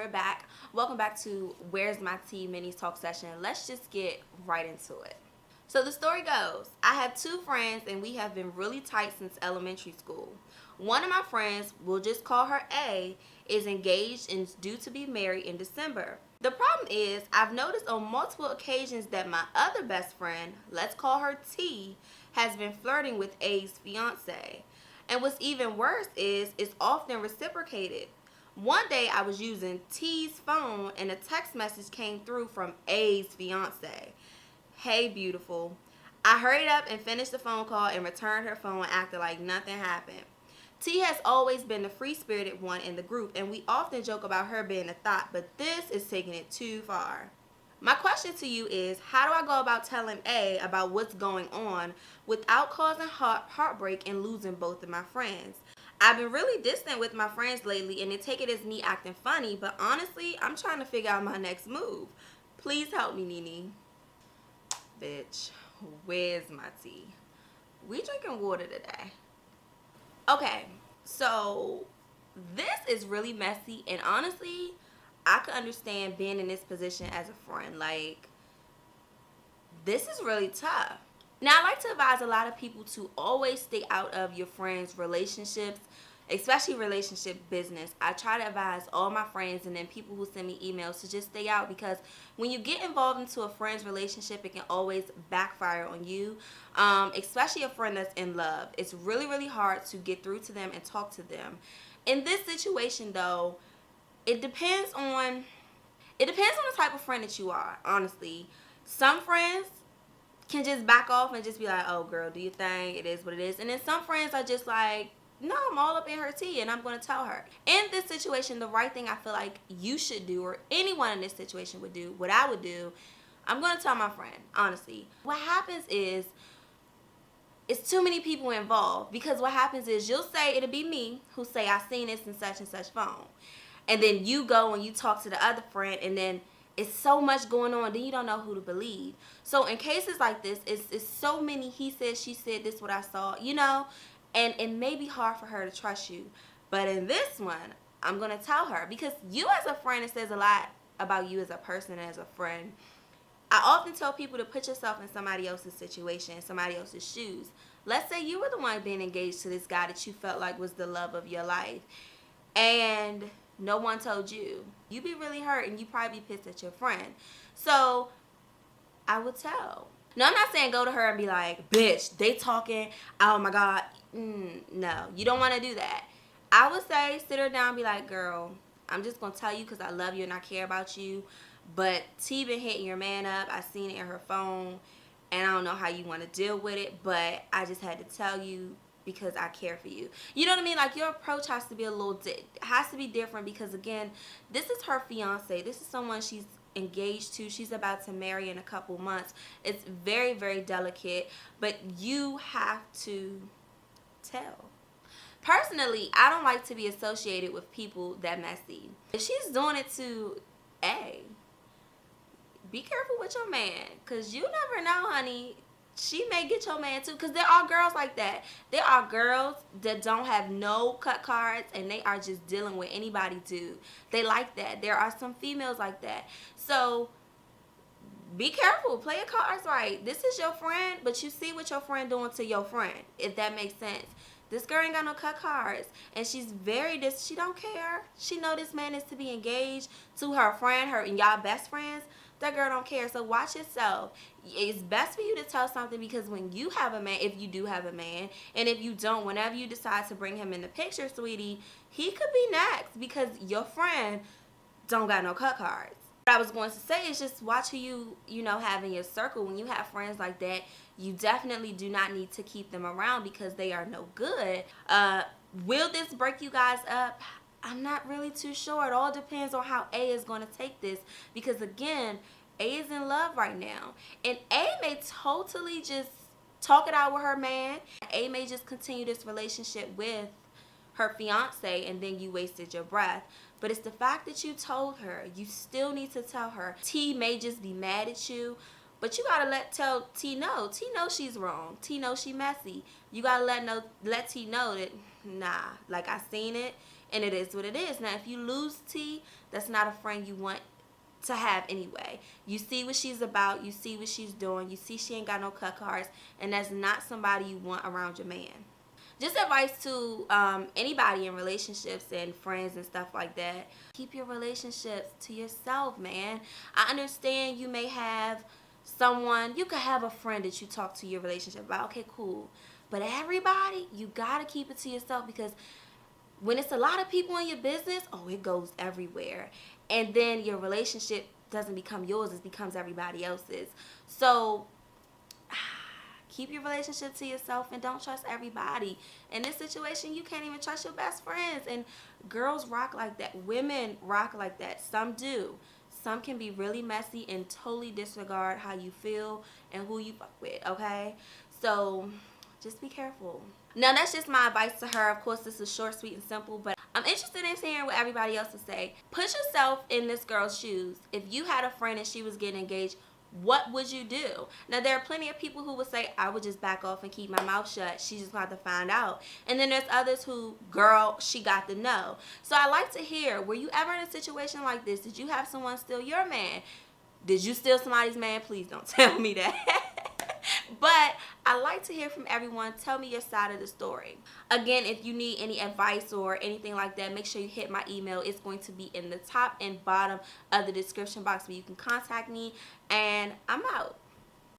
we're back. Welcome back to Where's My Tea MiniTalk Session. Let's just get right into it. So the story goes, I have two friends and we have been really tight since elementary school. One of my friends, we'll just call her A, is engaged and is due to be married in December. The problem is, I've noticed on multiple occasions that my other best friend, let's call her T, has been flirting with A's fiance. And what's even worse is, it's often reciprocated. One day I was using T's phone and a text message came through from A's fiance. Hey, beautiful. I hurried up and finished the phone call and returned her phone and acted like nothing happened. T has always been the free-spirited one in the group, and we often joke about her being a thought, but this is taking it too far. My question to you is, how do I go about telling A about what's going on without causing heartbreak and losing both of my friends? I've been really distant with my friends lately, and they take it as me acting funny, but honestly, I'm trying to figure out my next move. Please help me, Nene. Bitch, where's my tea? We drinking water today. Okay, so this is really messy, and honestly, I could understand being in this position as a friend. Like, this is really tough. Now, I like to advise a lot of people to always stay out of your friends' relationships, especially relationship business. I try to advise all my friends and then people who send me emails to just stay out, because when you get involved into a friend's relationship, it can always backfire on you, especially a friend that's in love. It's really, really hard to get through to them and talk to them. In this situation, though, it depends on the type of friend that you are, honestly. Some friends can just back off and just be like, oh, girl, do your thing. It is what it is. And then some friends are just like, no, I'm all up in her tea and I'm going to tell her. In this situation, the right thing I feel like you should do, or anyone in this situation would do, what I would do, I'm going to tell my friend, honestly. What happens is, it's too many people involved, because what happens is, you'll say, it'll be me who say, I seen this in such and such phone. And then you go and you talk to the other friend, and then it's so much going on, then you don't know who to believe. So in cases like this, it's so many he said, she said, this what I saw, and it may be hard for her to trust you. But in this one, I'm going to tell her, because you as a friend, it says a lot about you as a person and as a friend. I often tell people to put yourself in somebody else's situation, somebody else's shoes. Let's say you were the one being engaged to this guy that you felt like was the love of your life, and no one told you. You'd be really hurt, and you'd probably be pissed at your friend. So I would tell. No, I'm not saying go to her and be like, bitch, they talking, oh my God. No, you don't want to do that. I would say sit her down and be like, girl, I'm just going to tell you because I love you and I care about you, but T been hitting your man up. I seen it in her phone, and I don't know how you want to deal with it, but I just had to tell you because I care for you. You know what I mean? Like, your approach has to be has to be different, because again, this is her fiance. This is someone she's engaged to. She's about to marry in a couple months. It's very, very delicate, but you have to tell. Personally, I don't like to be associated with people that messy. If she's doing it to A, be careful with your man, because you never know, honey. She may get your man too, because there are girls like that. There are girls that don't have no cut cards, and they are just dealing with anybody dude. They like that. There are some females like that. So be careful. Play your cards right. This is your friend, but you see what your friend doing to your friend, if that makes sense. This girl ain't got no cut cards, and she's she don't care. She know this man is to be engaged to her friend, and y'all best friends. That girl don't care. So watch yourself. It's best for you to tell something, because when you have a man, if you do have a man, and if you don't, whenever you decide to bring him in the picture, sweetie, he could be next, because your friend don't got no cut cards. What I was going to say is just watch who you have in your circle. When you have friends like that, you definitely do not need to keep them around, because they are no good. Will this break you guys up? I'm not really too sure. It all depends on how A is going to take this, because again, A is in love right now, and A may totally just talk it out with her man. A may just continue this relationship with her fiance, and then you wasted your breath. But it's the fact that you told her. You still need to tell her. T may just be mad at you, but you gotta tell T know. T knows she's wrong. T knows she messy. You gotta let T know that, nah, like, I seen it, and it is what it is. Now, if you lose T, that's not a friend you want to have anyway. You see what she's about, you see what she's doing, you see she ain't got no cut cards, and that's not somebody you want around your man. Just advice to anybody in relationships and friends and stuff like that. Keep your relationships to yourself, man. I understand you may have someone, you could have a friend that you talk to your relationship about. Okay, cool. But everybody, you gotta keep it to yourself, because when it's a lot of people in your business, oh, it goes everywhere. And then your relationship doesn't become yours, it becomes everybody else's. So keep your relationship to yourself and don't trust everybody. In this situation, you can't even trust your best friends. And girls rock like that. Women rock like that. Some do. Some can be really messy and totally disregard how you feel and who you fuck with, okay? So just be careful. Now, that's just my advice to her. Of course, this is short, sweet, and simple, but I'm interested in hearing what everybody else would say. Put yourself in this girl's shoes. If you had a friend and she was getting engaged, what would you do? Now, there are plenty of people who would say, I would just back off and keep my mouth shut. She just got to find out. And then there's others who, girl, she got to know. So I like to hear, were you ever in a situation like this? Did you have someone steal your man? Did you steal somebody's man? Please don't tell me that. But I like to hear from everyone. Tell me your side of the story. Again, if you need any advice or anything like that, make sure you hit my email. It's going to be in the top and bottom of the description box where you can contact me. And I'm out.